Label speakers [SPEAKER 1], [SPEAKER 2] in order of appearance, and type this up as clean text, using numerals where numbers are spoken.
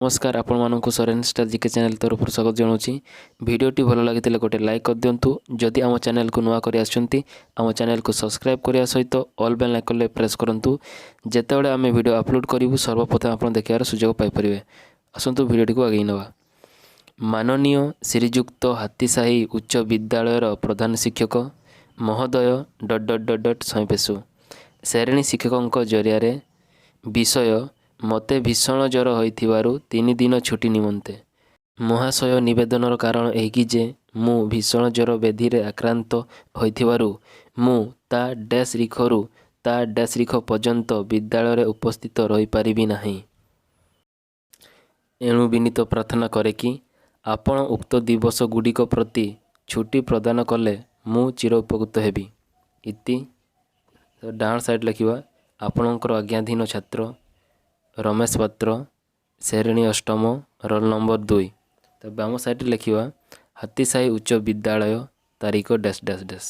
[SPEAKER 1] नमस्कार आपण मानक सरेन स्टार जीके चैनल तरफ स्वागत जनाऊँगी। वीडियोटी भल लगी गोटे लाइक कर दिंतु। जदि आम चैनल को नुआ कर आम चैनल को सब्सक्राइब करने सहित ऑल बेल आइकन प्रेस करूँ। जितेबाला आम वीडियो अपलोड करूँ सर्वप्रथम आप देखार सुजोग पाइपर। आसतु वीडियोटी को आगे नवा। माननीय श्रीजुक्त हाथीसाही उच्च विद्यालयर प्रधान शिक्षक महोदय सैपेशु श्रेणी शिक्षकों जरिया विषय मते भीषण ज्वर होइथिबारु 3 दिन छुट्टी निमंते। महाशय निवेदनर कारण एही जे मु भीषण ज्वर व्याधि रे आक्रांत होइथिबारु मु ता डैश रिखरु ता डैश रिख पर्यंत विद्यालय रे उपस्थित रही पारिबि नाही। एणु विनीत प्रार्थना करे कि आपण उक्त दिवस गुड़िक प्रति छुट्टी प्रदान कले मु चिर उपकृत हेबि। इति डाण साइड लिखा आपणकर आज्ञाधीन छात्र रमेश पात्र श्रेणी अष्टम रोल नंबर 2। तो बाम साइड लिखा हाथीसाही उच्च विद्यालय तारीख डैश डैश डैश।